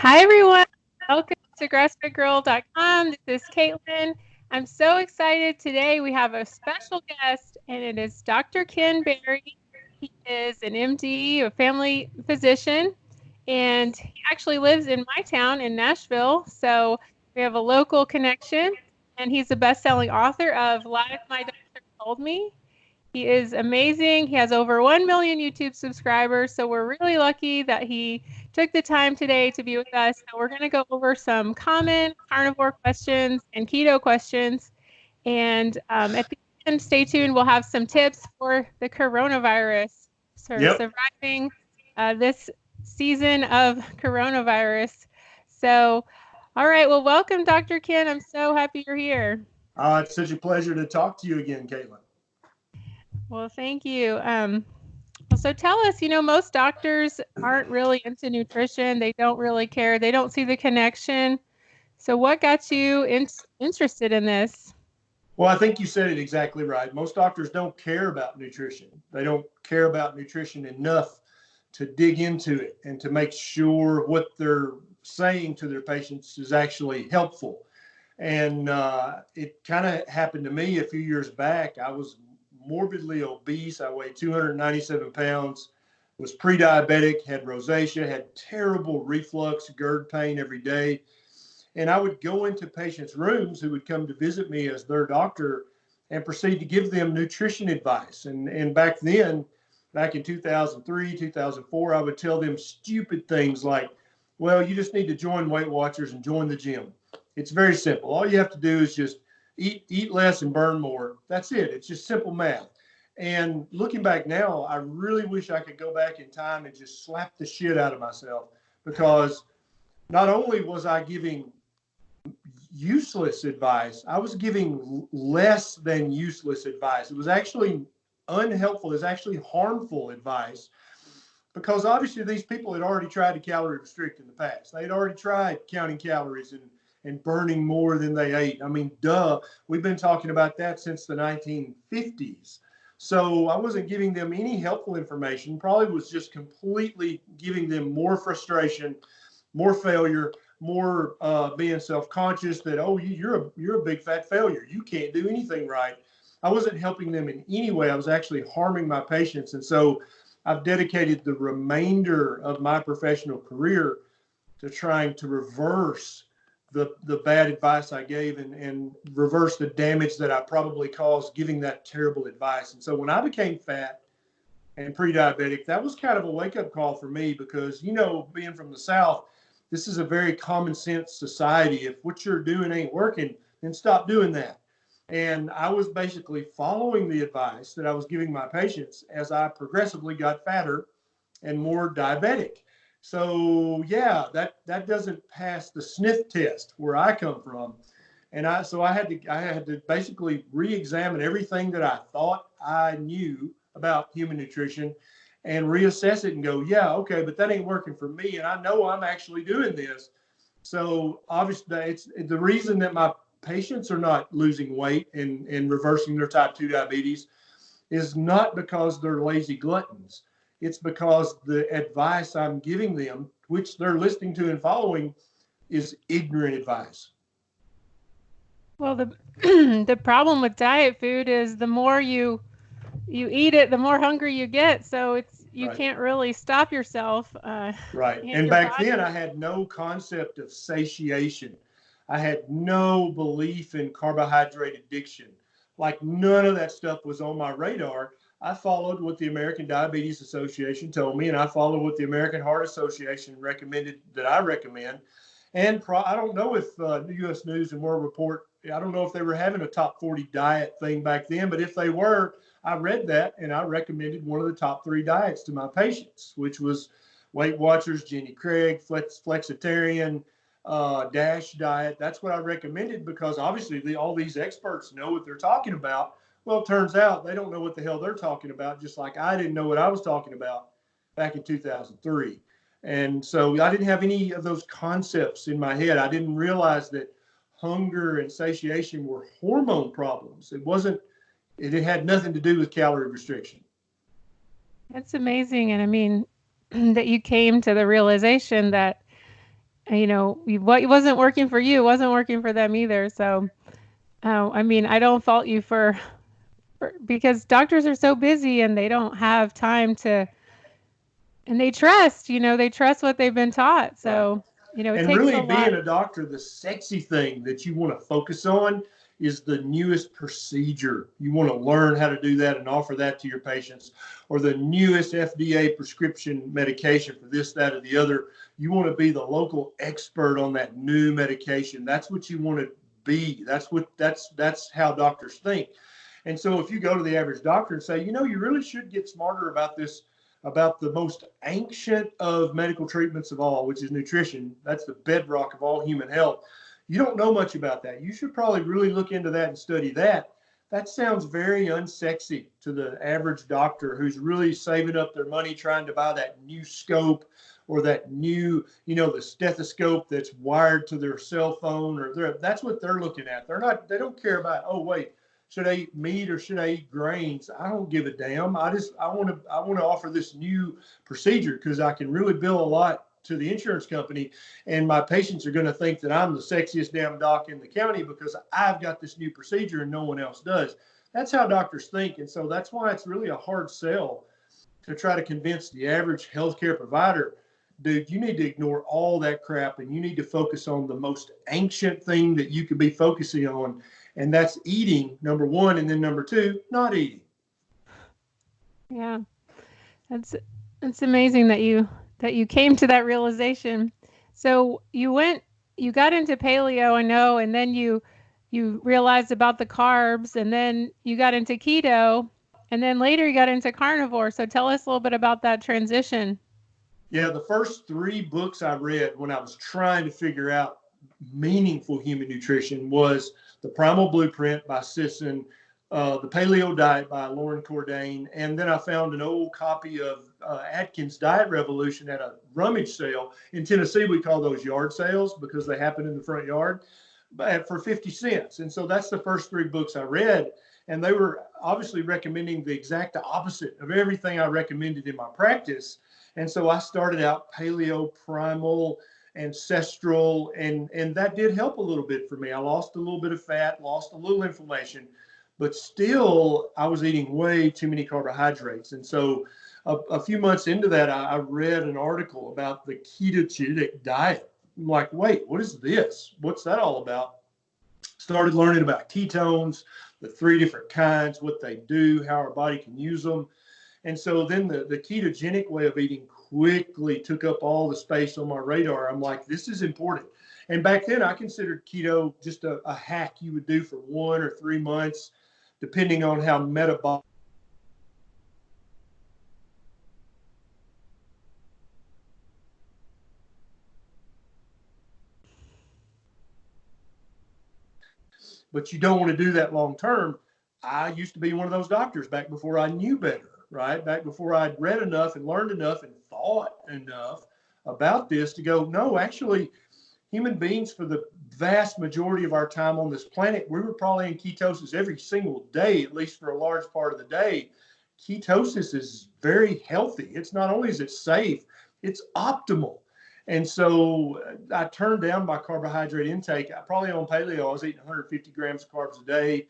Hi, everyone. Welcome to grassfedgirl.com. This is Caitlin. I'm so excited today. We have a special guest, and it is Dr. Ken Berry. He is an MD, a family physician, and he actually lives in my town in Nashville. So we have a local connection, and he's a best-selling author of Life My Doctor Told Me. He is amazing. He has over 1 million YouTube subscribers. So we're really lucky that he took the time today to be with us. So we're going to go over some common carnivore questions and keto questions. And at the end, stay tuned. We'll have some tips for the coronavirus, for Yep. surviving this season of coronavirus. So, all right. Well, welcome, Dr. Ken. I'm so happy you're here. It's such a pleasure to talk to you again, Caitlin. Well, thank you. So tell us, most doctors aren't really into nutrition. They don't really care. They don't see the connection. So what got you interested in this? Well, I think you said it exactly right. Most doctors don't care about nutrition. They don't care about nutrition enough to dig into it and to make sure what they're saying to their patients is actually helpful. And it kind of happened to me a few years back. I was morbidly obese. I weighed 297 pounds, was pre-diabetic, had rosacea, had terrible reflux, GERD pain every day. And I would go into patients' rooms who would come to visit me as their doctor and proceed to give them nutrition advice. And back then, back in 2003, 2004, I would tell them stupid things like, well, you just need to join Weight Watchers and join the gym. It's very simple. All you have to do is just eat less and burn more. That's it. It's just simple math. And looking back now, I really wish I could go back in time and just slap the shit out of myself, because not only was I giving useless advice, I was giving less than useless advice. It was actually unhelpful. It was actually harmful advice, because obviously these people had already tried to calorie restrict in the past. They had already tried counting calories and burning more than they ate. I mean, duh, we've been talking about that since the 1950s. So I wasn't giving them any helpful information, probably was just completely giving them more frustration, more failure, more being self-conscious that, oh, you're a big fat failure. You can't do anything right. I wasn't helping them in any way. I was actually harming my patients. And so I've dedicated the remainder of my professional career to trying to reverse the bad advice I gave, and reverse the damage that I probably caused giving that terrible advice. And so when I became fat and pre-diabetic, that was kind of a wake-up call for me, because, being from the South, this is a very common sense society. If what you're doing ain't working, then stop doing that. And I was basically following the advice that I was giving my patients as I progressively got fatter and more diabetic. So yeah, that doesn't pass the sniff test where I come from. And I had to basically re-examine everything that I thought I knew about human nutrition and reassess it and go, yeah, okay, but that ain't working for me. And I know I'm actually doing this. So obviously, it's the reason that my patients are not losing weight and reversing their type 2 diabetes is not because they're lazy gluttons. It's because the advice I'm giving them, which they're listening to and following, is ignorant advice. Well, the the problem with diet food is the more you eat it, the more hungry you get. So you Right. can't really stop yourself, Right. and And your back body. then, I had no concept of satiation. I had no belief in carbohydrate addiction. Like, none of that stuff was on my radar. I followed what the American Diabetes Association told me, and I followed what the American Heart Association recommended that I recommend. And I don't know if the U.S. News and World Report, I don't know if they were having a top 40 diet thing back then, but if they were, I read that and I recommended one of the top 3 diets to my patients, which was Weight Watchers, Jenny Craig, Flexitarian, DASH diet. That's what I recommended, because obviously all these experts know what they're talking about. Well, it turns out they don't know what the hell they're talking about, just like I didn't know what I was talking about back in 2003. And so I didn't have any of those concepts in my head. I didn't realize that hunger and satiation were hormone problems. It had nothing to do with calorie restriction. That's amazing, and I mean that you came to the realization that what wasn't working for you wasn't working for them either. So, I mean, I don't fault you because doctors are so busy and they don't have time to, and they trust what they've been taught. Right. So, it And takes really a lot. being a doctor, the sexy thing that you want to focus on is the newest procedure. You want to learn how to do that and offer that to your patients, or the newest FDA prescription medication for this, that, or the other. You want to be the local expert on that new medication. That's what you want to be. That's how doctors think. And so if you go to the average doctor and say, you really should get smarter about this, about the most ancient of medical treatments of all, which is nutrition. That's the bedrock of all human health. You don't know much about that. You should probably really look into that and study that. That sounds very unsexy to the average doctor who's really saving up their money trying to buy that new scope or that new, the stethoscope that's wired to their cell phone, or that's what they're looking at. They don't care about, oh, wait, should I eat meat or should I eat grains? I don't give a damn. I want to offer this new procedure because I can really bill a lot to the insurance company, and my patients are going to think that I'm the sexiest damn doc in the county because I've got this new procedure and no one else does. That's how doctors think, and so that's why it's really a hard sell to try to convince the average healthcare provider, dude, you need to ignore all that crap and you need to focus on the most ancient thing that you could be focusing on. And that's eating, number one. And then number two, not eating. Yeah. That's it's amazing that you came to that realization. So you got into paleo, I know, and then you realized about the carbs, and then you got into keto, and then later you got into carnivore. So tell us a little bit about that transition. Yeah, the first three books I read when I was trying to figure out meaningful human nutrition was The Primal Blueprint by Sisson, The Paleo Diet by Lauren Cordain, and then I found an old copy of Atkins Diet Revolution at a rummage sale. In Tennessee, we call those yard sales because they happen in the front yard, but for 50 cents. And so that's the first three books I read. And they were obviously recommending the exact opposite of everything I recommended in my practice. And so I started out paleo, primal, ancestral, and that did help a little bit for me. I lost a little bit of fat, lost a little inflammation, but still I was eating way too many carbohydrates. And so a few months into that, I read an article about the ketogenic diet. I'm like, wait, what is this? What's that all about? Started learning about ketones, the three different kinds, what they do, how our body can use them. And so then the ketogenic way of eating quickly took up all the space on my radar. I'm like, this is important. And back then I considered keto just a hack you would do for 1 or 3 months, depending on how metabolic. But you don't want to do that long term. I used to be one of those doctors back before I knew better, right? Back before I'd read enough and learned enough and thought enough about this to go, no, actually, human beings, for the vast majority of our time on this planet, we were probably in ketosis every single day, at least for a large part of the day. Ketosis is very healthy. It's not only is it safe, it's optimal. And so I turned down my carbohydrate intake. I probably on paleo, I was eating 150 grams of carbs a day.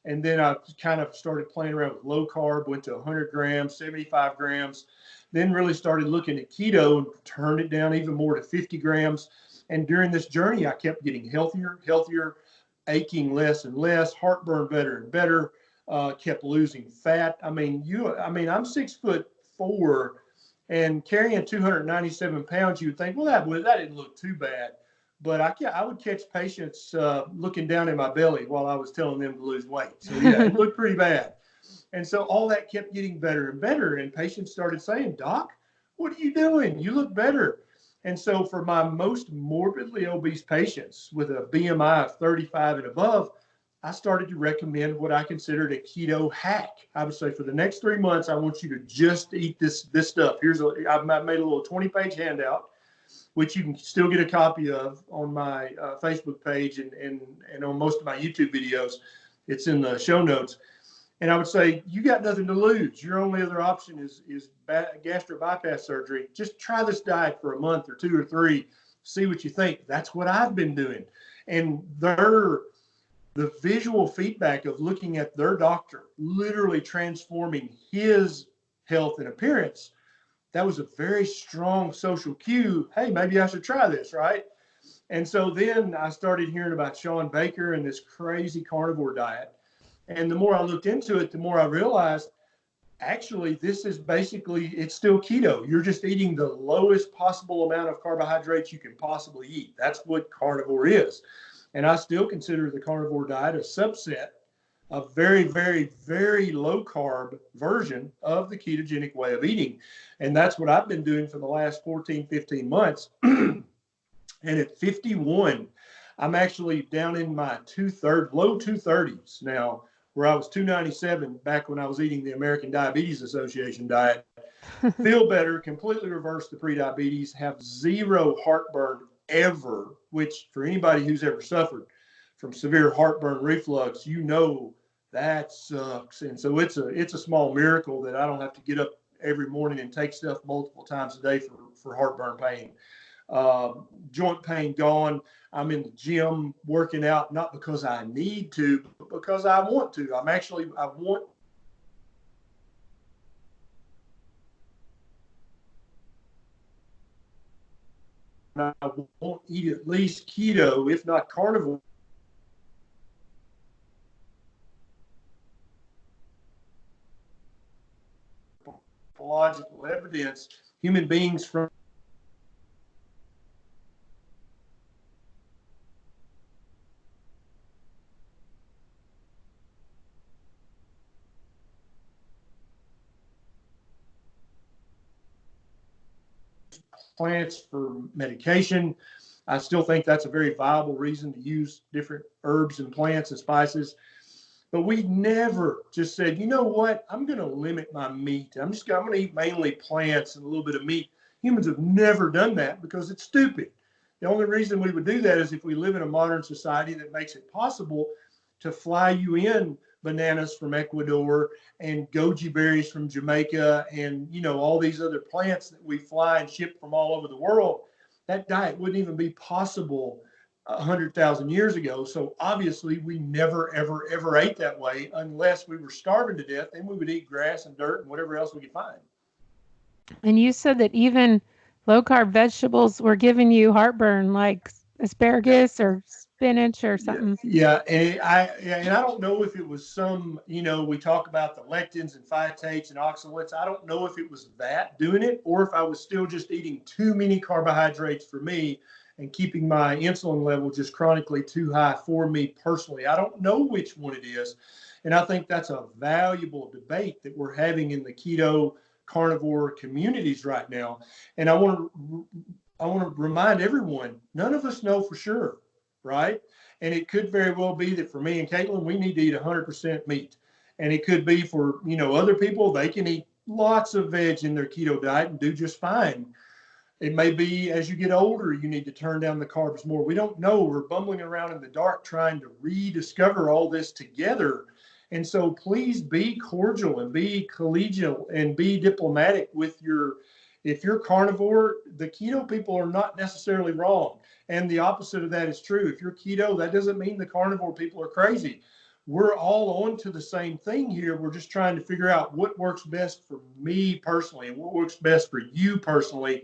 And then I kind of started playing around with low carb, went to 100 grams, 75 grams, then really started looking at keto and turned it down even more to 50 grams. And during this journey, I kept getting healthier, aching less and less, heartburn better and better, kept losing fat. I'm 6'4" and carrying 297 pounds. You would think, well, that didn't look too bad. But I would catch patients looking down in my belly while I was telling them to lose weight. So yeah, it looked pretty bad. And so all that kept getting better and better. And patients started saying, Doc, what are you doing? You look better. And so for my most morbidly obese patients with a BMI of 35 and above, I started to recommend what I considered a keto hack. I would say for the next 3 months, I want you to just eat this stuff. I've made a little 20-page handout, which you can still get a copy of on my Facebook page and on most of my YouTube videos. It's in the show notes. And I would say, you got nothing to lose. Your only other option is gastric bypass surgery. Just try this diet for a month or 2 or 3. see what you think. That's what I've been doing. And the visual feedback of looking at their doctor literally transforming his health and appearance, that was a very strong social cue. Hey, maybe I should try this, right? And so then I started hearing about Shawn Baker and this crazy carnivore diet. And the more I looked into it, the more I realized, actually, this is basically, it's still keto. You're just eating the lowest possible amount of carbohydrates you can possibly eat. That's what carnivore is. And I still consider the carnivore diet a subset, a very, very, very low carb version of the ketogenic way of eating. And that's what I've been doing for the last 14, 15 months. And at 51, I'm actually down in my low 230s now, where I was 297 back when I was eating the American Diabetes Association diet. Feel better, completely reverse the prediabetes, have zero heartburn ever, which for anybody who's ever suffered from severe heartburn reflux, you know that sucks. And so it's a small miracle that I don't have to get up every morning and take stuff multiple times a day for heartburn pain. Joint pain gone. I'm in the gym working out, not because I need to, but because I want to. I won't eat at least keto, if not carnivore. Biological evidence, human beings from plants for medication. I still think that's a very viable reason to use different herbs and plants and spices. But we never just said, you know what, I'm going to limit my meat. I'm going to eat mainly plants and a little bit of meat. Humans have never done that because it's stupid. The only reason we would do that is if we live in a modern society that makes it possible to fly you in bananas from Ecuador and goji berries from Jamaica and, you know, all these other plants that we fly and ship from all over the world. That diet wouldn't even be possible 100,000 years ago. So obviously we never, ever, ever ate that way unless we were starving to death. Then we would eat grass and dirt and whatever else we could find. And you said that even low carb vegetables were giving you heartburn, like asparagus or spinach or something. Yeah. And I don't know if it was some, you know, we talk about the lectins and phytates and oxalates. I don't know if it was that doing it or if I was still just eating too many carbohydrates for me and keeping my insulin level just chronically too high for me personally. I don't know which one it is. And I think that's a valuable debate that we're having in the keto carnivore communities right now. And I want to remind everyone, none of us know for sure, right? And it could very well be that for me and Caitlin, we need to eat 100% meat. And it could be for, you know, other people, they can eat lots of veg in their keto diet and do just fine. It may be as you get older, you need to turn down the carbs more. We don't know. We're bumbling around in the dark trying to rediscover all this together. And so please be cordial and be collegial and be diplomatic with if you're carnivore, the keto people are not necessarily wrong. And the opposite of that is true. If you're keto, that doesn't mean the carnivore people are crazy. We're all on to the same thing here. We're just trying to figure out what works best for me personally and what works best for you personally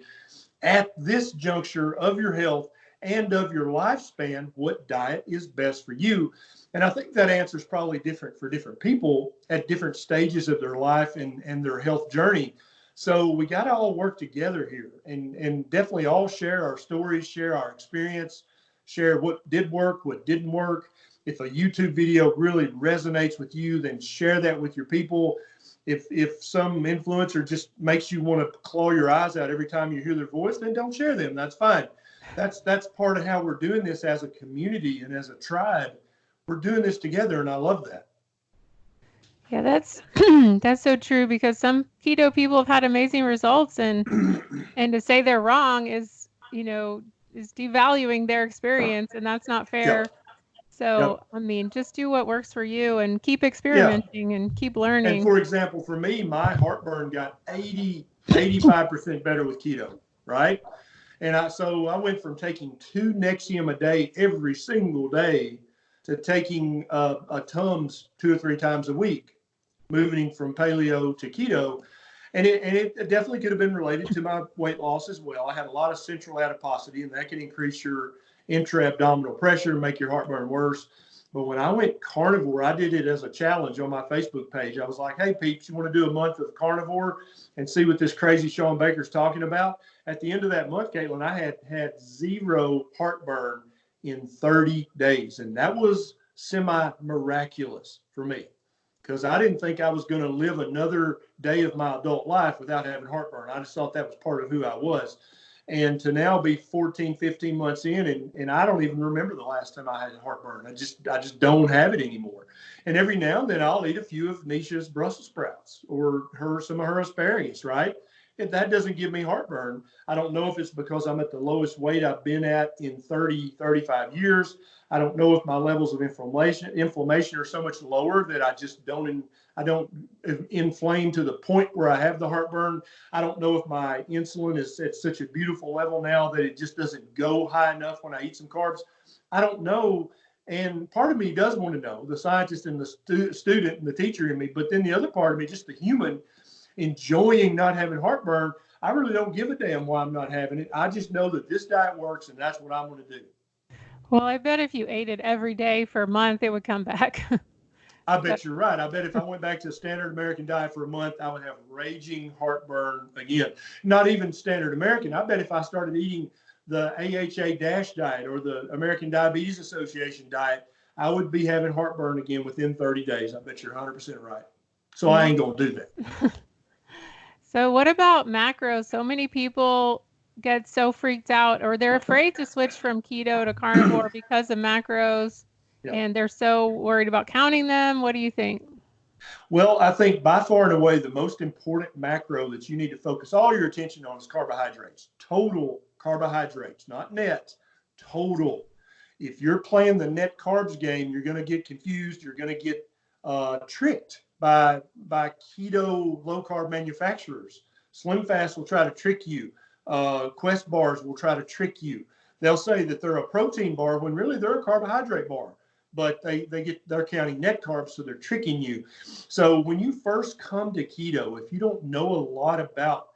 at this juncture of your health and of your lifespan. What diet is best for you? And I think that answer is probably different for different people at different stages of their life and their health journey. So we got to all work together here and definitely all share our stories, share our experience, share what did work, what didn't work. If a YouTube video really resonates with you, then share that with your people. If some influencer just makes you want to claw your eyes out every time you hear their voice, then don't share them. That's fine. That's part of how we're doing this as a community and as a tribe. We're doing this together, and I love that. Yeah, that's that's so true because some keto people have had amazing results, and to say they're wrong is, you know, is devaluing their experience, and that's not fair. Yep. So, I mean, just do what works for you and keep experimenting and keep learning. And for example, for me, my heartburn got 85% better with keto, right? So I went from taking 2 Nexium a day every single day to taking a Tums 2 or 3 times a week, moving from paleo to keto. And it definitely could have been related to my weight loss as well. I had a lot of central adiposity, and that can increase your intra-abdominal pressure and make your heartburn worse. But when I went carnivore, I did it as a challenge on my Facebook page. I was like, hey, peeps, you want to do a month of carnivore and see what this crazy Shawn Baker's talking about? At the end of that month, Caitlin, I had zero heartburn in 30 days. And that was semi-miraculous for me, because I didn't think I was going to live another day of my adult life without having heartburn. I just thought that was part of who I was. And to now be 14, 15 months in, and I don't even remember the last time I had heartburn. I just don't have it anymore. And every now and then I'll eat a few of Nisha's Brussels sprouts or some of her asparagus, right? And that doesn't give me heartburn. I don't know if it's because I'm at the lowest weight I've been at in 30, 35 years. I don't know if my levels of inflammation are so much lower that I don't inflame to the point where I have the heartburn. I don't know if my insulin is at such a beautiful level now that it just doesn't go high enough when I eat some carbs. I don't know. And part of me does want to know, the scientist and the student and the teacher in me, but then the other part of me, just the human, enjoying not having heartburn, I really don't give a damn why I'm not having it. I just know that this diet works, and that's what I'm going to do. Well, I bet if you ate it every day for a month, it would come back. I bet you're right. I bet if I went back to a standard American diet for a month, I would have raging heartburn again. Not even standard American. I bet if I started eating the AHA DASH diet or the American Diabetes Association diet, I would be having heartburn again within 30 days. I bet you're 100% right. So I ain't going to do that. So what about macros? So many people get so freaked out, or they're afraid to switch from keto to carnivore because of macros, and they're so worried about counting them. What do you think? Well, I think by far and away the most important macro that you need to focus all your attention on is carbohydrates. Total carbohydrates, not net, total. If you're playing the net carbs game, you're going to get confused. You're going to get tricked by keto low carb manufacturers. SlimFast will try to trick you. Quest bars will try to trick you. They'll say that they're a protein bar when really they're a carbohydrate bar, but they're counting net carbs, so they're tricking you. So when you first come to keto, if you don't know a lot about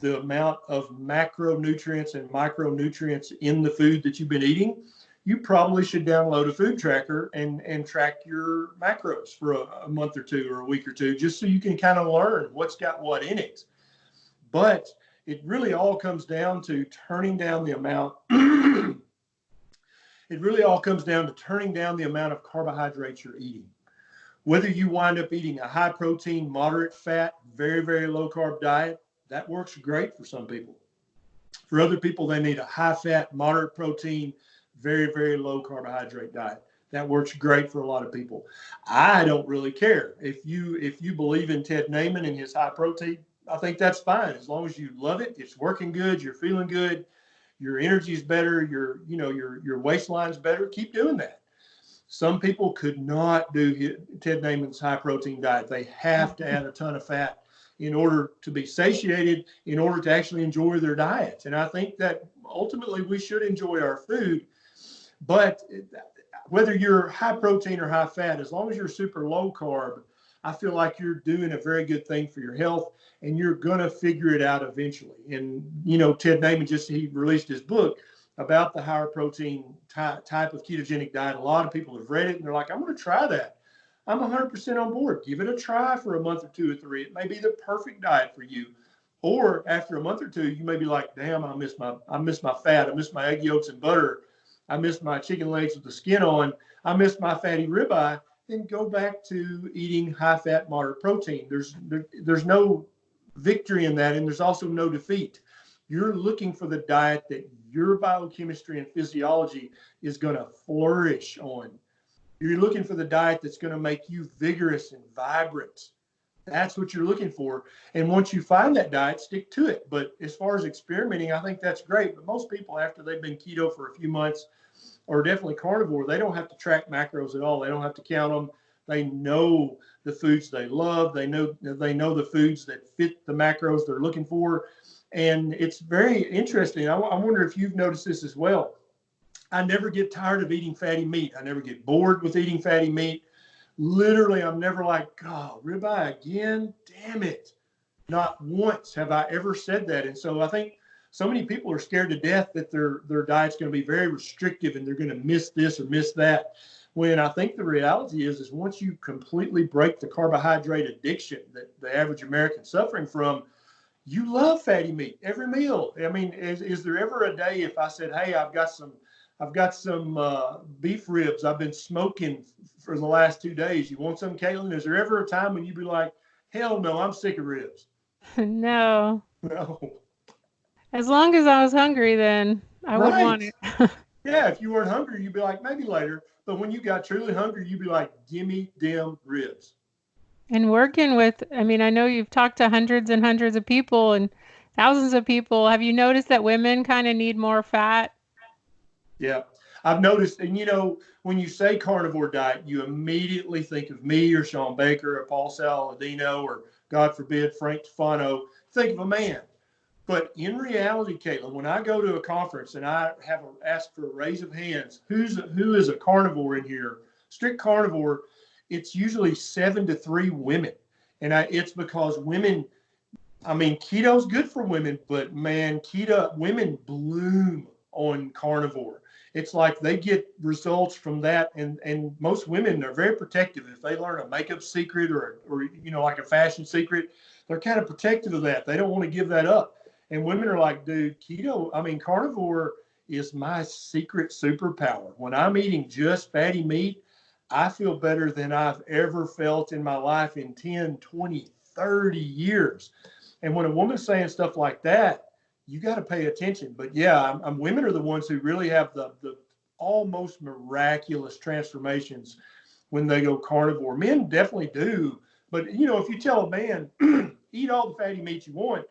the amount of macronutrients and micronutrients in the food that you've been eating, you probably should download a food tracker and track your macros for a month or two or a week or two, just so you can kind of learn what's got what in it. But it really all comes down to turning down the amount. It really all comes down to turning down the amount of carbohydrates you're eating. Whether you wind up eating a high protein, moderate fat, very, very low carb diet, that works great for some people. For other people, they need a high fat, moderate protein, very, very low carbohydrate diet. That works great for a lot of people. I don't really care. If you believe in Ted Naiman and his high protein, I think that's fine. As long as you love it, it's working good, you're feeling good, your energy's better, your waistline's better, keep doing that. Some people could not do Ted Naiman's high protein diet. They have to add a ton of fat in order to be satiated, in order to actually enjoy their diet. And I think that ultimately we should enjoy our food, but whether you're high protein or high fat, as long as you're super low carb, I feel like you're doing a very good thing for your health, and you're going to figure it out eventually. And, Ted Naiman he released his book about the higher protein type of ketogenic diet. A lot of people have read it and they're like, I'm going to try that. I'm 100% on board. Give it a try for a month or two or three. It may be the perfect diet for you. Or after a month or two, you may be like, damn, I miss my fat. I miss my egg yolks and butter. I miss my chicken legs with the skin on. I miss my fatty ribeye. Then go back to eating high fat, moderate protein. There's no victory in that, and there's also no defeat. You're looking for the diet that your biochemistry and physiology is going to flourish on. You're looking for the diet that's going to make you vigorous and vibrant. That's what you're looking for. And once you find that diet, stick to it. But as far as experimenting, I think that's great. But most people, after they've been keto for a few months, or definitely carnivore, they don't have to track macros at all. They don't have to count them. They know the foods they love. They know the foods that fit the macros they're looking for. And it's very interesting. I wonder if you've noticed this as well. I never get tired of eating fatty meat. I never get bored with eating fatty meat. Literally, I'm never like, God, ribeye again? Damn it. Not once have I ever said that. And so I think so many people are scared to death that their diet's going to be very restrictive and they're going to miss this or miss that. When I think the reality is once you completely break the carbohydrate addiction that the average American is suffering from, you love fatty meat every meal. I mean, is there ever a day if I said, hey, I've got some beef ribs I've been smoking for the last 2 days. You want some, Caitlin? Is there ever a time when you'd be like, hell no, I'm sick of ribs? No. No. As long as I was hungry, then I would want Right. it. Yeah, if you weren't hungry, you'd be like, maybe later. But when you got truly hungry, you'd be like, give me them ribs. And working with, I mean, I know you've talked to hundreds and hundreds of people and thousands of people. Have you noticed that women kind of need more fat? Yeah. I've noticed, and when you say carnivore diet, you immediately think of me or Sean Baker or Paul Saladino or, God forbid, Frank Tufano. Think of a man. But in reality, Caitlin, when I go to a conference and I have asked for a raise of hands, who is a carnivore in here? Strict carnivore, it's usually 7 to 3 women, and it's because women. I mean, keto's good for women, but man, women bloom on carnivore. It's like they get results from that, and most women are very protective. If they learn a makeup secret or like a fashion secret, they're kind of protective of that. They don't want to give that up. And women are like, dude, carnivore is my secret superpower. When I'm eating just fatty meat, I feel better than I've ever felt in my life in 10, 20, 30 years. And when a woman's saying stuff like that, you got to pay attention. But yeah, women are the ones who really have the almost miraculous transformations when they go carnivore. Men definitely do. But if you tell a man, eat all the fatty meat you want,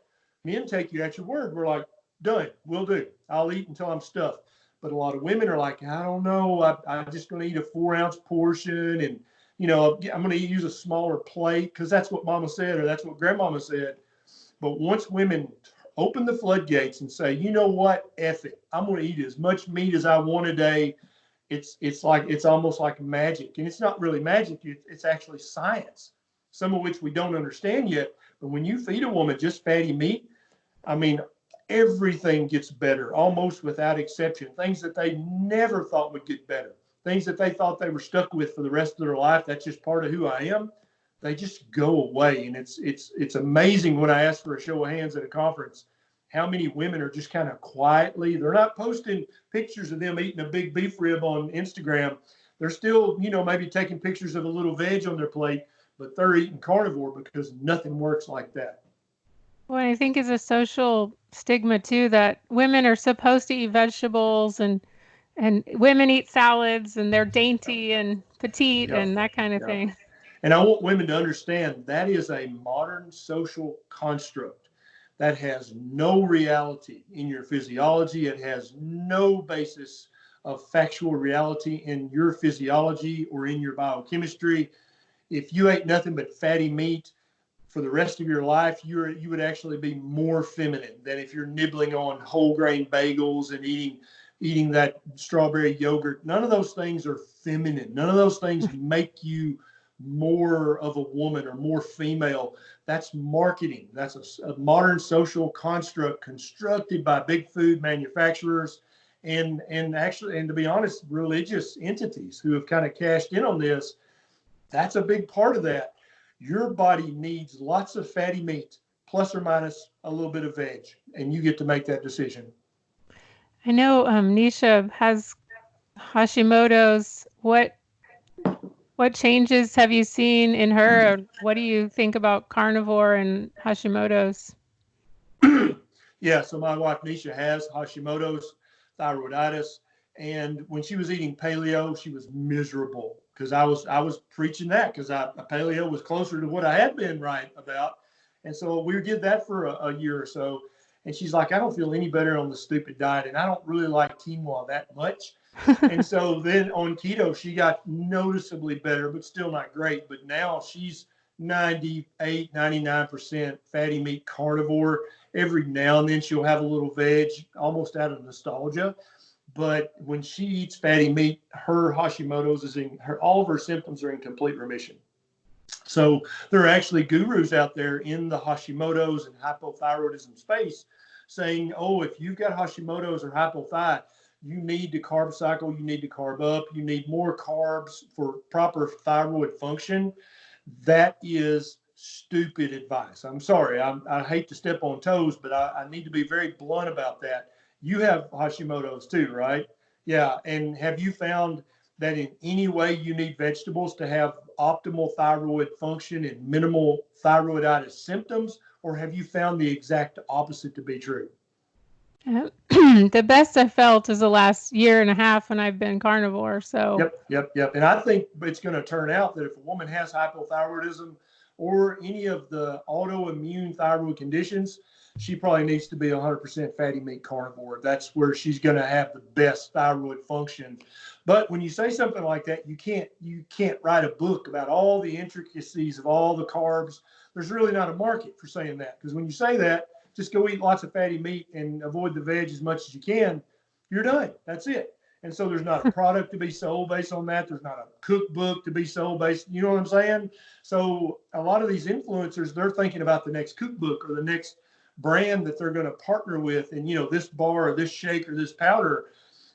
men take you at your word. We're like, done, we'll do. I'll eat until I'm stuffed. But a lot of women are like, I don't know, I'm just going to eat a 4-ounce portion, and I'm going to use a smaller plate because that's what Mama said or that's what Grandmama said. But once women open the floodgates and say, you know what, F it, I'm going to eat as much meat as I want a day, it's almost like magic. And it's not really magic, it's actually science, some of which we don't understand yet. But when you feed a woman just fatty meat, I mean, everything gets better, almost without exception. Things that they never thought would get better, things that they thought they were stuck with for the rest of their life, that's just part of who I am, they just go away. And it's amazing when I ask for a show of hands at a conference, how many women are just kind of quietly, they're not posting pictures of them eating a big beef rib on Instagram. They're still, maybe taking pictures of a little veg on their plate, but they're eating carnivore because nothing works like that. Well, I think it's a social stigma too that women are supposed to eat vegetables and women eat salads and they're dainty and petite Yeah. and that kind of Yeah. thing. And I want women to understand that is a modern social construct that has no reality in your physiology. It has no basis of factual reality in your physiology or in your biochemistry. If you ate nothing but fatty meat for the rest of your life, you would actually be more feminine than if you're nibbling on whole grain bagels and eating that strawberry yogurt. None of those things are feminine. None of those things make you more of a woman or more female. That's marketing. That's a modern social construct constructed by big food manufacturers and to be honest, religious entities who have kind of cashed in on this. That's a big part of that. Your body needs lots of fatty meat, plus or minus a little bit of veg, and you get to make that decision. I know Nisha has Hashimoto's. What changes have you seen in her? Or what do you think about carnivore and Hashimoto's? Yeah, so my wife Nisha has Hashimoto's thyroiditis, and when she was eating paleo, she was miserable because I was preaching that because paleo was closer to what I had been right about, and so we did that for a year or so, and she's like, I don't feel any better on the stupid diet, and I don't really like quinoa that much. And so then on keto, she got noticeably better, but still not great. But now she's 98, 99% fatty meat carnivore. Every now and then she'll have a little veg, almost out of nostalgia. But when she eats fatty meat, her Hashimoto's all of her symptoms are in complete remission. So there are actually gurus out there in the Hashimoto's and hypothyroidism space saying, oh, if you've got Hashimoto's or hypothyroid, you need to carb cycle, you need to carb up, you need more carbs for proper thyroid function. That is stupid advice. I'm sorry. I hate to step on toes, but I need to be very blunt about that. You have Hashimoto's too, right? Yeah. And have you found that in any way you need vegetables to have optimal thyroid function and minimal thyroiditis symptoms, or have you found the exact opposite to be true? The best I felt is the last year and a half when I've been carnivore. So Yep. And I think it's going to turn out that if a woman has hypothyroidism or any of the autoimmune thyroid conditions, she probably needs to be 100% fatty meat carnivore. That's where she's going to have the best thyroid function. But when you say something like that, you can't write a book about all the intricacies of all the carbs. There's really not a market for saying that, because when you say that, just go eat lots of fatty meat and avoid the veg as much as you can, you're done. That's it. And so there's not a product to be sold based on that. There's not a cookbook to be sold based, you know what I'm saying? So a lot of these influencers, they're thinking about the next cookbook or the next brand that they're going to partner with, and this bar or this shake or this powder.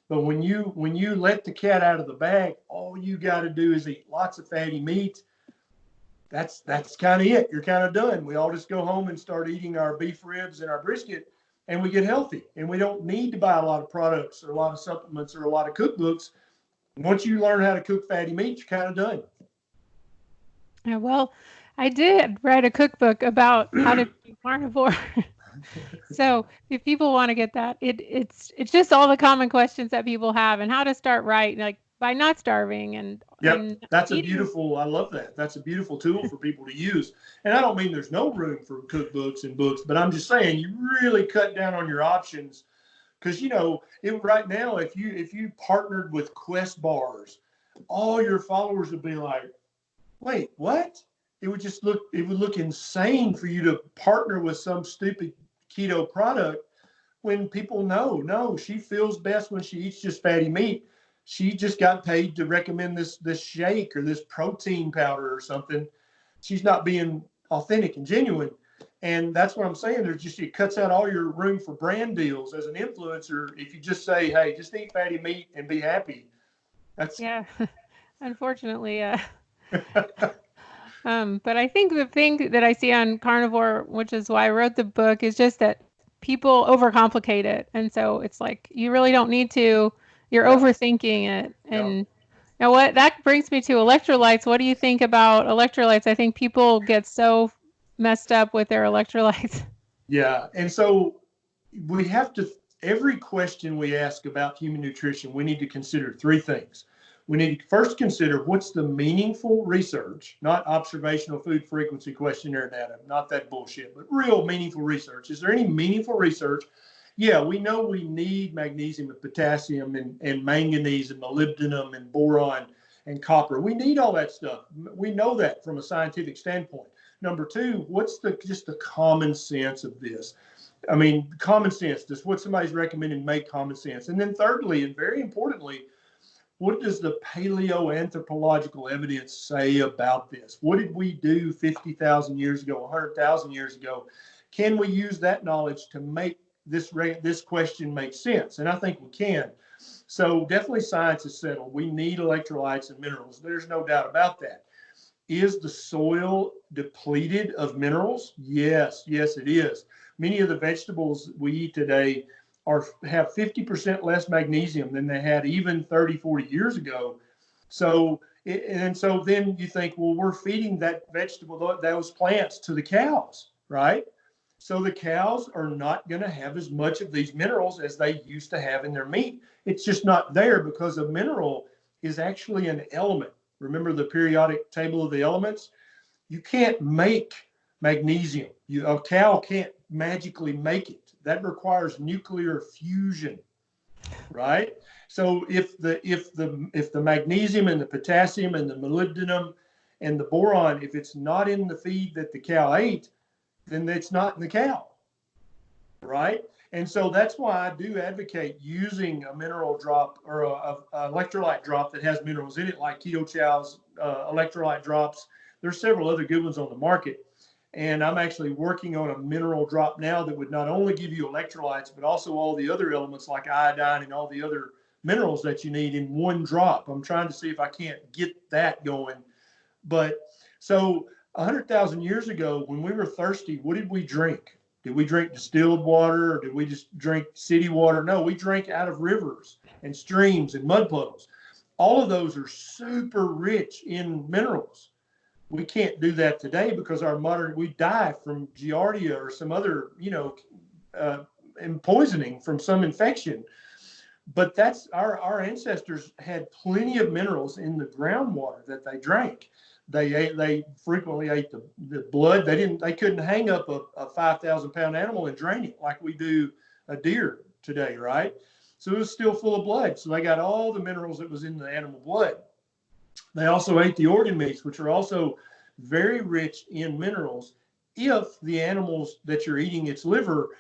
But when you let the cat out of the bag, all you got to do is eat lots of fatty meat. That's kind of it. You're kind of done. We all just go home and start eating our beef ribs and our brisket, and we get healthy. And we don't need to buy a lot of products or a lot of supplements or a lot of cookbooks. Once you learn how to cook fatty meat, you're kind of done. Yeah, well, I did write a cookbook about how to be carnivore. So if people want to get that, it's just all the common questions that people have and how to start right, like by not starving and that's a beautiful, I love that. That's a beautiful tool for people to use. And I don't mean there's no room for cookbooks and books, but I'm just saying you really cut down on your options, because right now if you partnered with Quest bars, all your followers would be like, wait, what? It would look insane for you to partner with some stupid keto product when people know, no, she feels best when she eats just fatty meat. She just got paid to recommend this shake or this protein powder or something. She's not being authentic and genuine. And that's what I'm saying. It cuts out all your room for brand deals as an influencer. If you just say, hey, just eat fatty meat and be happy. Yeah, unfortunately, but I think the thing that I see on carnivore, which is why I wrote the book, is just that people overcomplicate it. And so it's like, you really don't need to, you're overthinking it. And now what that brings me to electrolytes. What do you think about electrolytes? I think people get so messed up with their electrolytes. Yeah. And so we have to, every question we ask about human nutrition, we need to consider three things. We need to first consider what's the meaningful research, not observational food frequency questionnaire data, not that bullshit, but real meaningful research. Is there any meaningful research? Yeah, we know we need magnesium and potassium and manganese and molybdenum and boron and copper. We need all that stuff. We know that from a scientific standpoint. Number two, what's just the common sense of this? I mean, common sense, just what somebody's recommending make common sense. And then thirdly, and very importantly, what does the paleoanthropological evidence say about this? What did we do 50,000 years ago, 100,000 years ago? Can we use that knowledge to make this question make sense? And I think we can. So definitely science is settled. We need electrolytes and minerals. There's no doubt about that. Is the soil depleted of minerals? Yes, it is. Many of the vegetables we eat today have 50% less magnesium than they had even 30, 40 years ago. So then you think, well, we're feeding that vegetable, those plants to the cows, right? So the cows are not going to have as much of these minerals as they used to have in their meat. It's just not there, because a mineral is actually an element. Remember the periodic table of the elements? You can't make magnesium. A cow can't magically make it. That requires nuclear fusion, right? So if the magnesium and the potassium and the molybdenum And the boron, if it's not in the feed that the cow ate, then it's not in the cow, right? And so that's why I do advocate using a mineral drop or a electrolyte drop that has minerals in it, like Keto Chow's electrolyte drops. There's several other good ones on the market. And I'm actually working on a mineral drop now that would not only give you electrolytes, but also all the other elements like iodine and all the other minerals that you need in one drop. I'm trying to see if I can't get that going. But so 100,000 years ago, when we were thirsty, what did we drink? Did we drink distilled water, or did we just drink city water? No, we drank out of rivers and streams and mud puddles. All of those are super rich in minerals. We can't do that today because we die from giardia or some other, poisoning from some infection. But that's our ancestors had plenty of minerals in the groundwater that they drank. They frequently ate the blood. They couldn't hang up a 5,000 pound animal and drain it like we do a deer today, right? So it was still full of blood. So they got all the minerals that was in the animal blood. They also ate the organ meats, which are also very rich in minerals. If the animals that you're eating, its liver,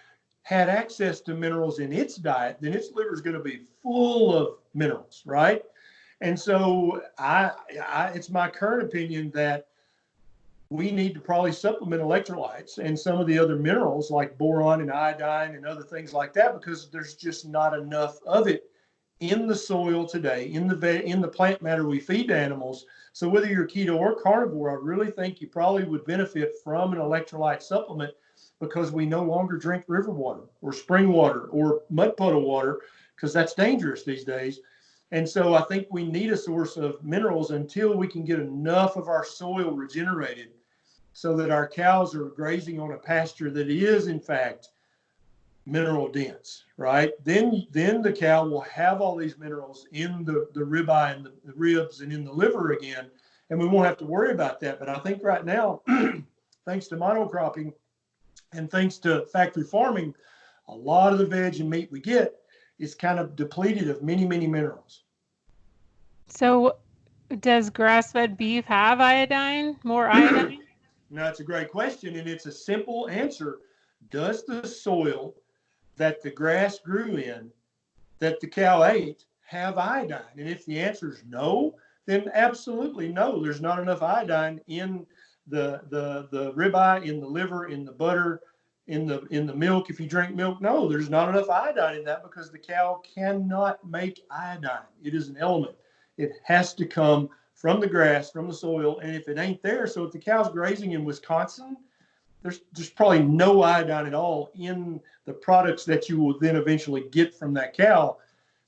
had access to minerals in its diet, then its liver is going to be full of minerals, right? And so it's my current opinion that we need to probably supplement electrolytes and some of the other minerals like boron and iodine and other things like that, because there's just not enough of it in the soil today, in the plant matter we feed to animals. So whether you're keto or carnivore, I really think you probably would benefit from an electrolyte supplement, because we no longer drink river water or spring water or mud puddle water, because that's dangerous these days. And so I think we need a source of minerals until we can get enough of our soil regenerated so that our cows are grazing on a pasture that is, in fact, mineral dense, right? Then the cow will have all these minerals in the ribeye and the ribs and in the liver again, and we won't have to worry about that. But I think right now, thanks to monocropping and thanks to factory farming, a lot of the veg and meat we get is kind of depleted of many, many minerals. So does grass-fed beef have iodine, more iodine? Now, it's a great question, and it's a simple answer. Does the soil that the grass grew in, that the cow ate, have iodine? And if the answer is no, then absolutely no. There's not enough iodine in the ribeye, in the liver, in the butter, in the milk. If you drink milk, no, there's not enough iodine in that, because the cow cannot make iodine. It is an element. It has to come from the grass, from the soil. And if it ain't there, so if the cow's grazing in Wisconsin, there's probably no iodine at all in the products that you will then eventually get from that cow.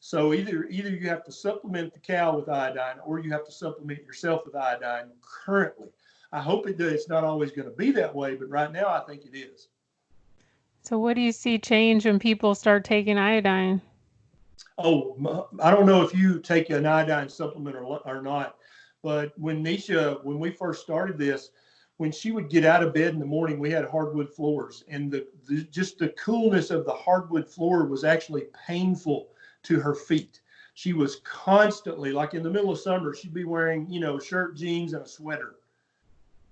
So either you have to supplement the cow with iodine, or you have to supplement yourself with iodine currently. I hope it's not always going to be that way, but right now I think it is. So what do you see change when people start taking iodine? Oh, I don't know if you take an iodine supplement or not, but when we first started this, when she would get out of bed in the morning, we had hardwood floors, and just the coolness of the hardwood floor was actually painful to her feet. She was constantly, like in the middle of summer, she'd be wearing, shirt, jeans, and a sweater.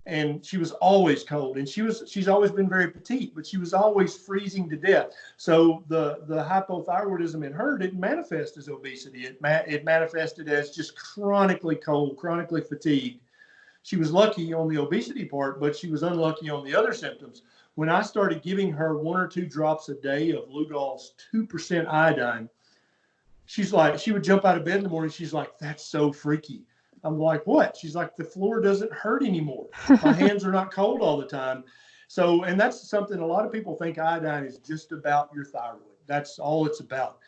And she was always cold, and she's always been very petite, but she was always freezing to death. So the hypothyroidism in her didn't manifest as obesity. It manifested as just chronically cold, chronically fatigued. She was lucky on the obesity part, but she was unlucky on the other symptoms. When I started giving her 1 or 2 drops a day of Lugol's 2% iodine, she would jump out of bed in the morning. She's like, "That's so freaky." I'm like, "What?" She's like, "The floor doesn't hurt anymore. My hands are not cold all the time." So, and that's something a lot of people think iodine is just about your thyroid. That's all it's about.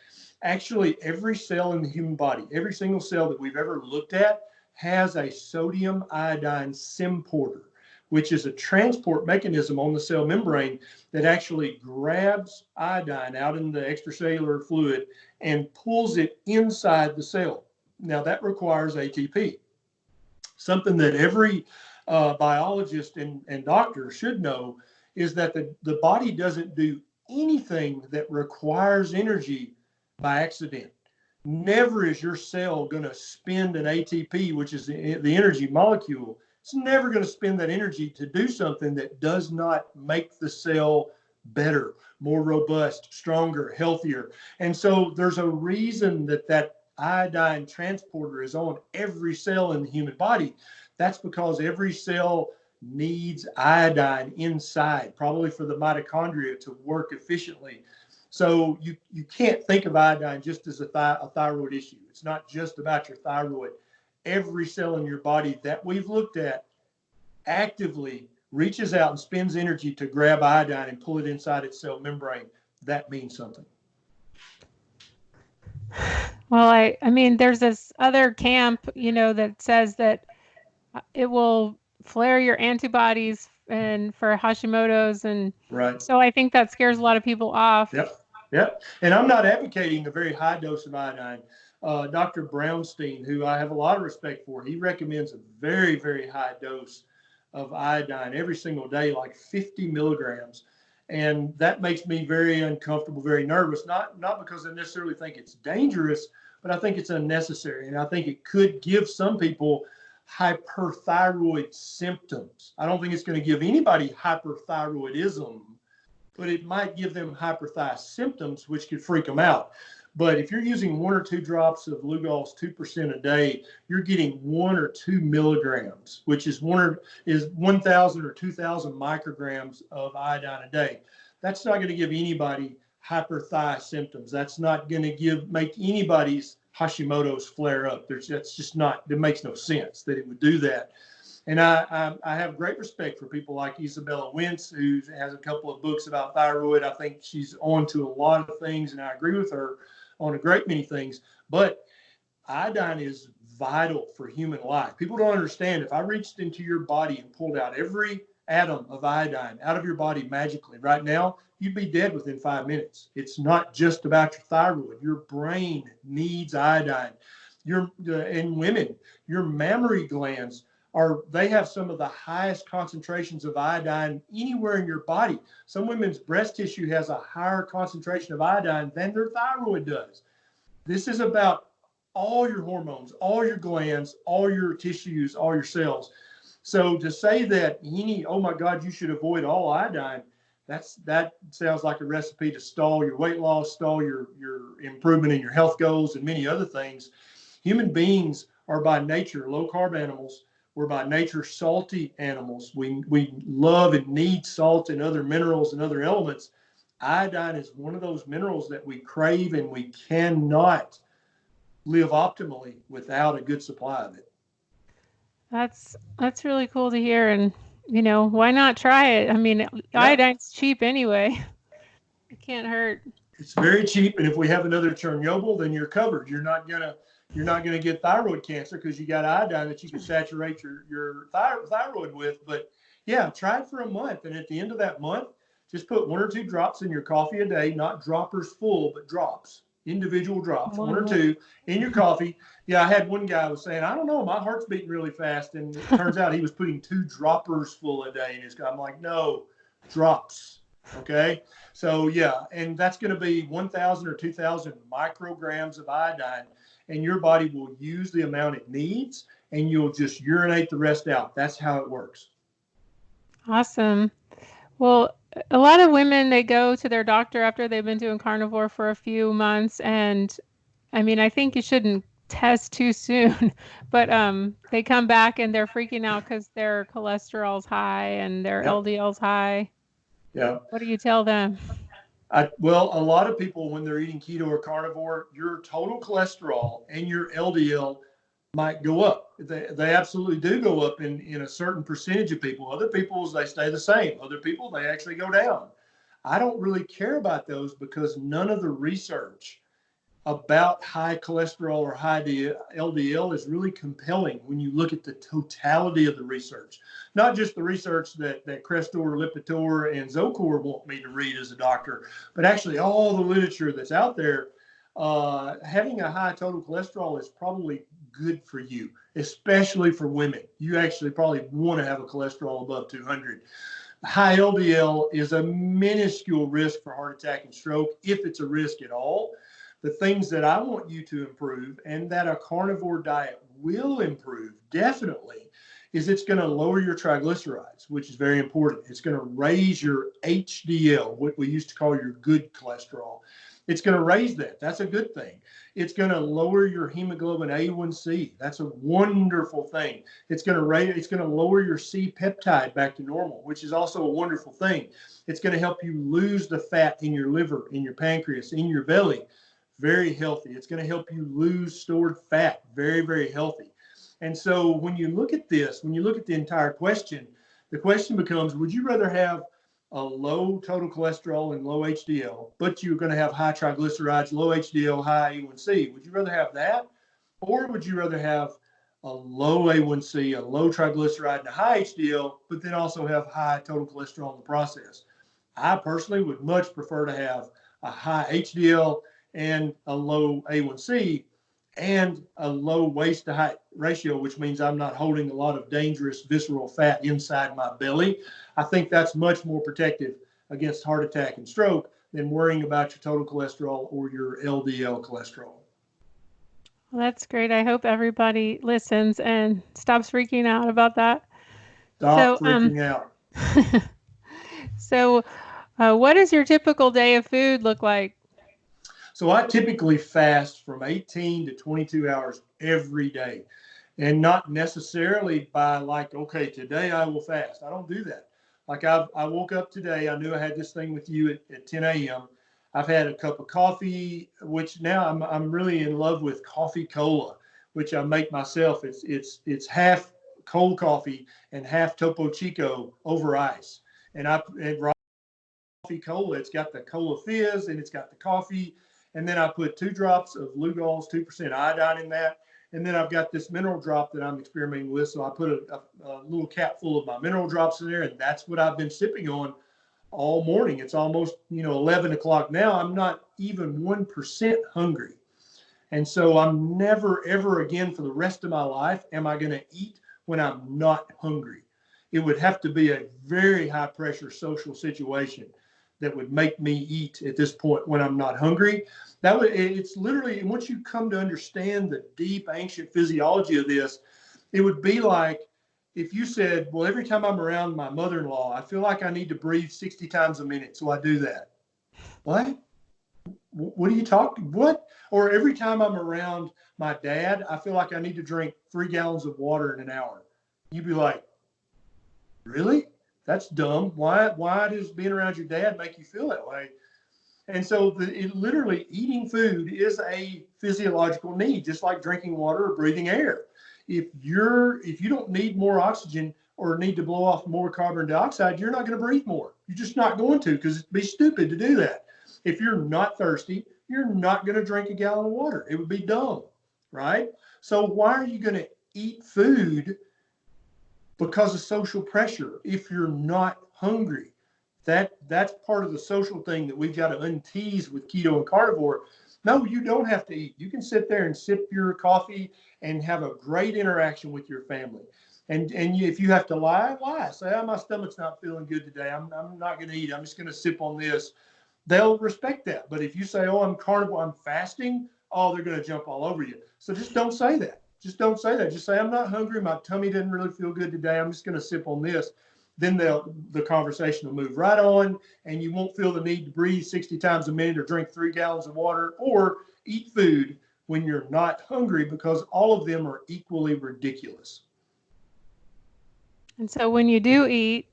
Actually, every cell in the human body, every single cell that we've ever looked at, has a sodium iodine symporter, which is a transport mechanism on the cell membrane that actually grabs iodine out in the extracellular fluid and pulls it inside the cell. Now, that requires ATP. Something that every biologist and doctor should know is that the body doesn't do anything that requires energy by accident. Never is your cell going to spend an ATP, which is the energy molecule, It's never going to spend that energy to do something that does not make the cell better, more robust, stronger, healthier. And so there's a reason that iodine transporter is on every cell in the human body. That's because every cell needs iodine inside, probably for the mitochondria to work efficiently. So you can't think of iodine just as a thyroid issue. It's not just about your thyroid. Every cell in your body that we've looked at actively reaches out and spends energy to grab iodine and pull it inside its cell membrane. That means something. Well, I mean, there's this other camp, that says that it will flare your antibodies and for Hashimoto's. And right. So I think that scares a lot of people off. Yep. And I'm not advocating a very high dose of iodine. Dr. Brownstein, who I have a lot of respect for, he recommends a very, very high dose of iodine every single day, like 50 milligrams. And that makes me very uncomfortable, very nervous, not because I necessarily think it's dangerous, but I think it's unnecessary. And I think it could give some people hyperthyroid symptoms. I don't think it's going to give anybody hyperthyroidism, but it might give them hyperthyroid symptoms, which could freak them out. But if you're using 1 or 2 drops of Lugol's 2% a day, you're getting 1 or 2 milligrams, which is 1,000 or 2,000 micrograms of iodine a day. That's not going to give anybody hyperthyroid symptoms. That's not going to make anybody's Hashimoto's flare up. That's just not. It makes no sense that it would do that. And I have great respect for people like Isabella Wentz, who has a couple of books about thyroid. I think she's on to a lot of things, and I agree with her on a great many things. But iodine is vital for human life. People don't understand. If I reached into your body and pulled out every atom of iodine out of your body magically right now, you'd be dead within 5 minutes. It's not just about your thyroid. Your brain needs iodine. In women, your mammary glands they have some of the highest concentrations of iodine anywhere in your body. Some women's breast tissue has a higher concentration of iodine than their thyroid does. This is about all your hormones, all your glands, all your tissues, all your cells. So to say that oh my God, you should avoid all iodine, that sounds like a recipe to stall your weight loss, stall your improvement in your health goals and many other things. Human beings are by nature low carb animals. We're by nature salty animals. We love and need salt and other minerals and other elements. Iodine is one of those minerals that we crave, and we cannot live optimally without a good supply of it. That's really cool to hear. And, why not try it? I mean, iodine's cheap anyway. It can't hurt. It's very cheap. And if we have another Chernobyl, then you're covered. You're not going to get thyroid cancer because you got iodine that you can saturate your thyroid with. But yeah, try it for a month. And at the end of that month, just put 1 or 2 drops in your coffee a day, not droppers full, but drops, individual drops, 1 or 2 in your coffee. Yeah, I had one guy was saying, I don't know, my heart's beating really fast. And it turns out he was putting 2 droppers full a day in his coffee. I'm like, no, drops. Okay. So yeah, and that's going to be 1,000 or 2,000 micrograms of iodine. And your body will use the amount it needs, and you'll just urinate the rest out. That's how it works. Awesome. Well, a lot of women, they go to their doctor after they've been doing carnivore for a few months. And I mean, I think you shouldn't test too soon, but they come back and they're freaking out because their cholesterol's high and their LDL's high. Yeah. What do you tell them? Well, a lot of people, when they're eating keto or carnivore, your total cholesterol and your LDL might go up. They absolutely do go up in a certain percentage of people. Other people's, they stay the same. Other people, they actually go down. I don't really care about those because none of the research about high cholesterol or high LDL is really compelling when you look at the totality of the research. Not just the research that Crestor, Lipitor, and Zocor want me to read as a doctor, but actually all the literature that's out there. Having a high total cholesterol is probably good for you, especially for women. You actually probably want to have a cholesterol above 200. High LDL is a minuscule risk for heart attack and stroke, if it's a risk at all. The things that I want you to improve and that a carnivore diet will improve definitely is it's going to lower your triglycerides, which is very important. It's going to raise your HDL, what we used to call your good cholesterol. It's going to raise that. That's a good thing. It's going to lower your hemoglobin A1C. That's a wonderful thing. It's going to lower your C peptide back to normal, which is also a wonderful thing. It's going to help you lose the fat in your liver, in your pancreas, in your belly. Very healthy. It's going to help you lose stored fat. Very, very healthy. And so when you look at this, when you look at the entire question, the question becomes, would you rather have a low total cholesterol and low HDL, but you're going to have high triglycerides, low HDL, high A1C? Would you rather have that? Or would you rather have a low A1C, a low triglyceride, and a high HDL, but then also have high total cholesterol in the process? I personally would much prefer to have a high HDL and a low A1C and a low waist to height ratio, which means I'm not holding a lot of dangerous visceral fat inside my belly. I think that's much more protective against heart attack and stroke than worrying about your total cholesterol or your LDL cholesterol. Well, that's great. I hope everybody listens and stops freaking out about that. Stop freaking out. So, what does your typical day of food look like? So I typically fast from 18 to 22 hours every day, and not necessarily by like, okay, today I will fast. I don't do that. Like I woke up today, I knew I had this thing with you at 10 a.m. I've had a cup of coffee, which now I'm really in love with coffee cola, which I make myself. It's half cold coffee and half Topo Chico over ice. And coffee cola, it's got the cola fizz and it's got the coffee. And then I put 2 drops of Lugol's 2% iodine in that. And then I've got this mineral drop that I'm experimenting with. So I put a little cap full of my mineral drops in there, and that's what I've been sipping on all morning. It's almost, 11 o'clock now. I'm not even 1% hungry. And so I'm never, ever again for the rest of my life am I going to eat when I'm not hungry. It would have to be a very high pressure social situation that would make me eat at this point when I'm not hungry. It's literally, and once you come to understand the deep ancient physiology of this, it would be like if you said, well, every time I'm around my mother-in-law, I feel like I need to breathe 60 times a minute. So I do that. What? What are you talking? What? Or every time I'm around my dad, I feel like I need to drink 3 gallons of water in an hour. You'd be like, really? That's dumb. Why does being around your dad make you feel that way? And so literally eating food is a physiological need, just like drinking water or breathing air. If you don't need more oxygen or need to blow off more carbon dioxide, you're not going to breathe more. You're just not going to, because it'd be stupid to do that. If you're not thirsty, you're not going to drink a gallon of water. It would be dumb, right? So why are you going to eat food because of social pressure if you're not hungry? That's part of the social thing that we've got to untease with keto and carnivore. No, you don't have to eat. You can sit there and sip your coffee and have a great interaction with your family. And if you have to lie. Say, oh, my stomach's not feeling good today. I'm not going to eat. I'm just going to sip on this. They'll respect that. But if you say, oh, I'm carnivore, I'm fasting, oh, they're going to jump all over you. So just don't say that. Just don't say that. Just say, I'm not hungry. My tummy doesn't really feel good today. I'm just going to sip on this. Then the conversation will move right on, and you won't feel the need to breathe 60 times a minute or drink 3 gallons of water or eat food when you're not hungry, because all of them are equally ridiculous. And so when you do eat.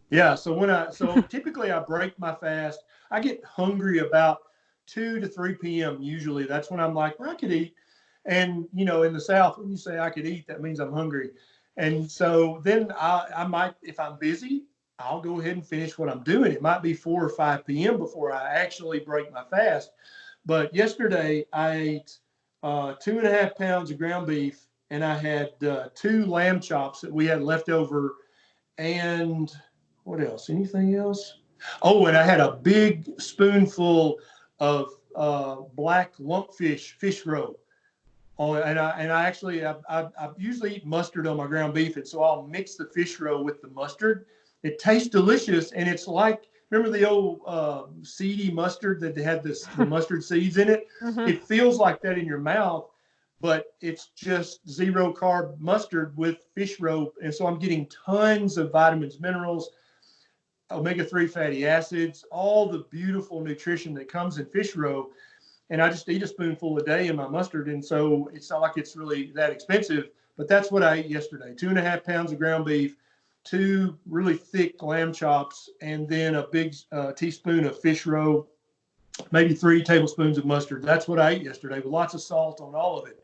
Yeah. So typically I break my fast. I get hungry about 2 to 3 p.m. Usually. That's when I'm like, well, I could eat. And, in the South, when you say I could eat, that means I'm hungry. And so then I might, if I'm busy, I'll go ahead and finish what I'm doing. It might be 4 or 5 p.m. before I actually break my fast. But yesterday I ate 2.5 pounds of ground beef, and I had 2 lamb chops that we had left over. And what else? Anything else? Oh, and I had a big spoonful of black lumpfish fish roe. Oh, and I actually I usually eat mustard on my ground beef, and so I'll mix the fish roe with the mustard. It tastes delicious, and it's like, remember the old seedy mustard that had the mustard seeds in it? Mm-hmm. It feels like that in your mouth, but it's just 0-carb mustard with fish roe. And so I'm getting tons of vitamins, minerals, omega-3 fatty acids, all the beautiful nutrition that comes in fish roe. And I just eat a spoonful a day in my mustard. And so it's not like it's really that expensive, but that's what I ate yesterday. 2.5 pounds of ground beef, 2 really thick lamb chops, and then a big teaspoon of fish roe, maybe 3 tablespoons of mustard. That's what I ate yesterday with lots of salt on all of it.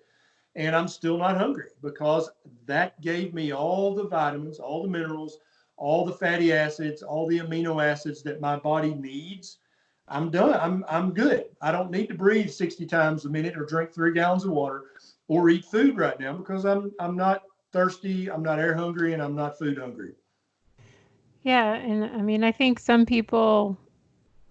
And I'm still not hungry because that gave me all the vitamins, all the minerals, all the fatty acids, all the amino acids that my body needs. I'm done. I'm good. I don't need to breathe 60 times a minute or drink 3 gallons of water or eat food right now because I'm not thirsty, I'm not air hungry, and I'm not food hungry. Yeah, and I mean, I think some people,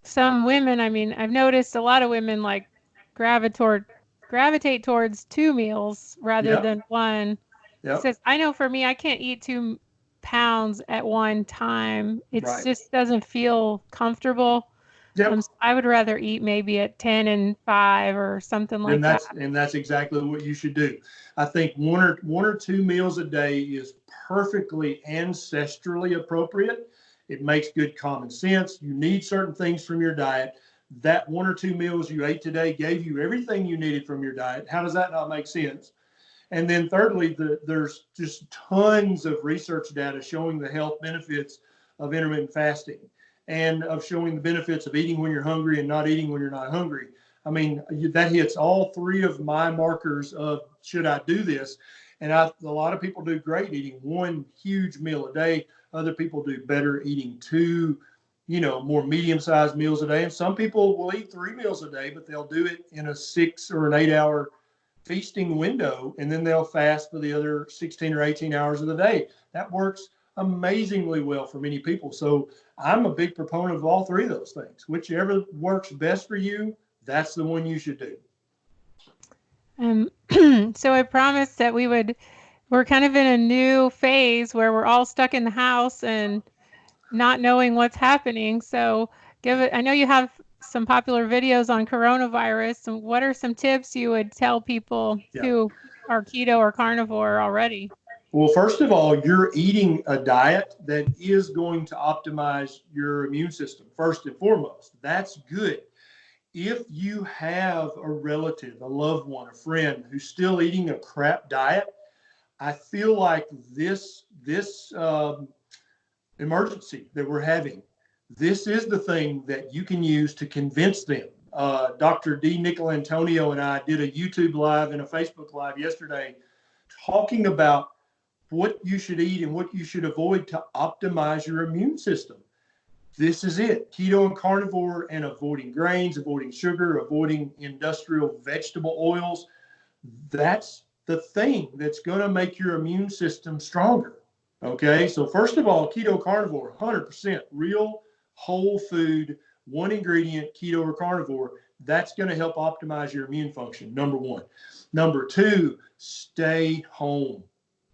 some women, I mean, I've noticed a lot of women like gravitate towards 2 meals rather Yep. than one. Yep. Says, I know for me, I can't eat 2 pounds at one time. It Right. just doesn't feel comfortable. Yep. So I would rather eat maybe at 10 and 5 or something like that. And that's exactly what you should do. I think one or 2 meals a day is perfectly ancestrally appropriate. It makes good common sense. You need certain things from your diet. That 1 or 2 meals you ate today gave you everything you needed from your diet. How does that not make sense? And then thirdly, there's just tons of research data showing the health benefits of intermittent fasting and of showing the benefits of eating when you're hungry and not eating when you're not hungry. I mean, that hits all 3 of my markers of should I do this? And a lot of people do great eating 1 huge meal a day. Other people do better eating 2, more medium-sized meals a day. And some people will eat 3 meals a day, but they'll do it in a 6 or an 8-hour feasting window, and then they'll fast for the other 16 or 18 hours of the day. That works amazingly well for many people. So I'm a big proponent of all 3 of those things. Whichever works best for you, that's the one you should do. So I promised that we're kind of in a new phase where we're all stuck in the house and not knowing what's happening. So I know you have some popular videos on coronavirus. And what are some tips you would tell people who are keto or carnivore already? Well, first of all, you're eating a diet that is going to optimize your immune system, first and foremost. That's good. If you have a relative, a loved one, a friend who's still eating a crap diet, I feel like this emergency that we're having, this is the thing that you can use to convince them. Dr. D. Nicolantonio and I did a YouTube live and a Facebook live yesterday talking about what you should eat and what you should avoid to optimize your immune system. This is it. Keto and carnivore, and avoiding grains, avoiding sugar, avoiding industrial vegetable oils. That's the thing that's going to make your immune system stronger. Okay, so first of all, keto carnivore, 100% real whole food, 1 ingredient, keto or carnivore. That's going to help optimize your immune function, number 1. Number 2, stay home.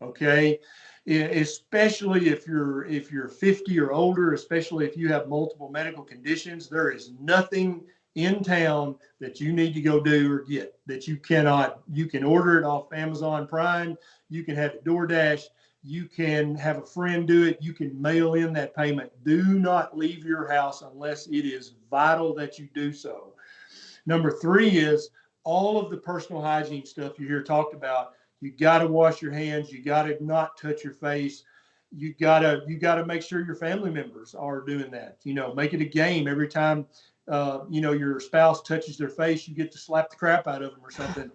Okay, especially if you're 50 or older, especially if you have multiple medical conditions, there is nothing in town that you need to go do or get that you cannot. You can order it off Amazon Prime, you can have it DoorDash, you can have a friend do it, you can mail in that payment. Do not leave your house unless it is vital that you do so. Number 3 is all of the personal hygiene stuff you hear talked about. You got to wash your hands. You got to not touch your face. You got to make sure your family members are doing that. Make it a game every time, your spouse touches their face, you get to slap the crap out of them or something.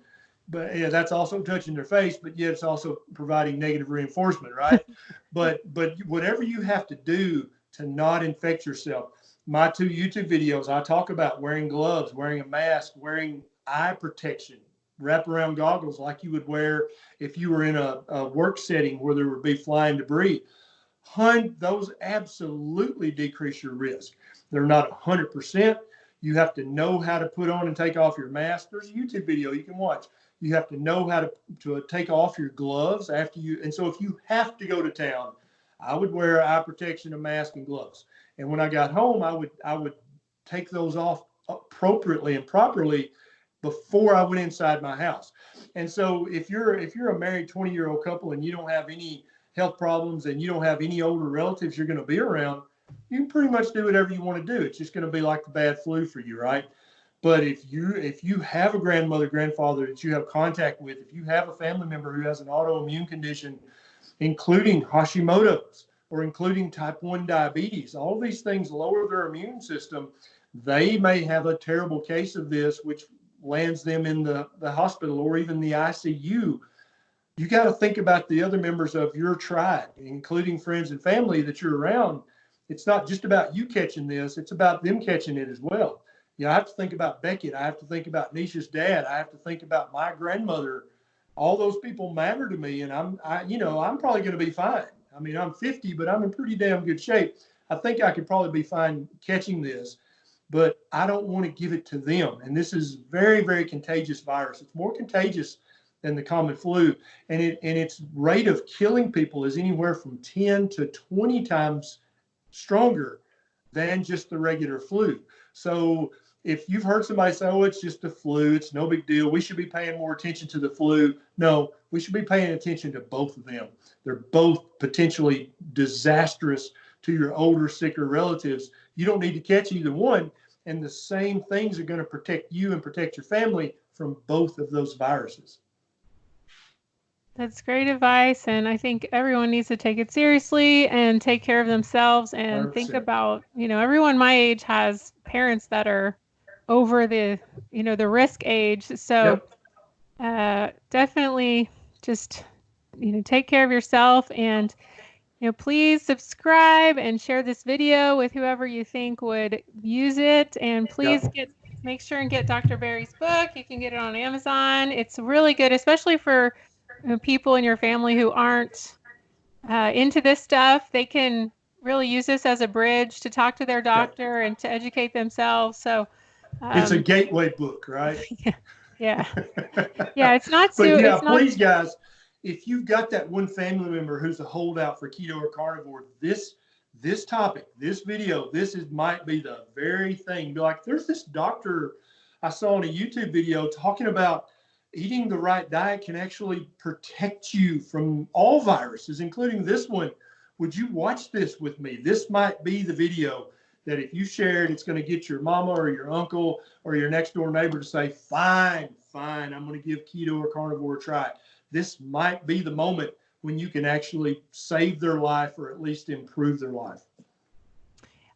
But yeah, that's also touching their face, but yet it's also providing negative reinforcement, right? but whatever you have to do to not infect yourself. My 2 YouTube videos, I talk about wearing gloves, wearing a mask, wearing eye protection, wraparound goggles like you would wear if you were in a work setting where there would be flying debris. Those absolutely decrease your risk. They're not 100%. You have to know how to put on and take off your mask. There's a YouTube video you can watch. You have to know how to take off your gloves after you. And so if you have to go to town, I would wear eye protection, a mask, and gloves. And when I got home, I would take those off appropriately and properly before I went inside my house. And so if you're a married 20-year-old couple and you don't have any health problems and you don't have any older relatives you're going to be around, you can pretty much do whatever you want to do. It's just going to be like the bad flu for you, right? But if you have a grandmother, grandfather that you have contact with, if you have a family member who has an autoimmune condition, including Hashimoto's or including type 1 diabetes, all these things lower their immune system. They may have a terrible case of this, which lands them in the hospital or even the ICU. You got to think about the other members of your tribe, including friends and family that you're around. It's not just about you catching this, it's about them catching it as well. I have to think about Beckett. I have to think about Nisha's dad. I have to think about my grandmother. All those people matter to me, and I'm probably going to be fine. I mean, I'm 50, but I'm in pretty damn good shape. I think I could probably be fine catching this, but I don't want to give it to them. And this is very, very contagious virus. It's more contagious than the common flu, and its rate of killing people is anywhere from 10 to 20 times stronger than just the regular flu. So if you've heard somebody say, oh, it's just the flu, it's no big deal, we should be paying more attention to the flu. No, we should be paying attention to both of them. They're both potentially disastrous to your older, sicker relatives. You don't need to catch either one. And the same things are going to protect you and protect your family from both of those viruses. That's great advice. And I think everyone needs to take it seriously and take care of themselves and 100%. Think about, everyone my age has parents that are over the risk age. So definitely just, take care of yourself and, please subscribe and share this video with whoever you think would use it. And please make sure and get Dr. Berry's book. You can get it on Amazon. It's really good, especially for people in your family who aren't into this stuff. They can really use this as a bridge to talk to their doctor and to educate themselves. So it's a gateway book, right? Yeah. It's not so. But please, guys, if you've got that one family member who's a holdout for keto or carnivore, this topic, this video, might be the very thing. Be like, there's this doctor I saw in a YouTube video talking about eating the right diet can actually protect you from all viruses, including this one. Would you watch this with me? This might be the video that if you share it, it's going to get your mama or your uncle or your next door neighbor to say, fine, I'm going to give keto or carnivore a try. This might be the moment when you can actually save their life or at least improve their life.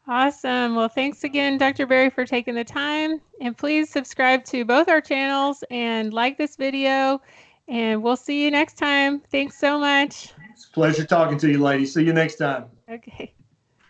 Awesome. Well, thanks again, Dr. Berry, for taking the time. And please subscribe to both our channels and like this video. And we'll see you next time. Thanks so much. It's a pleasure talking to you, ladies. See you next time. Okay.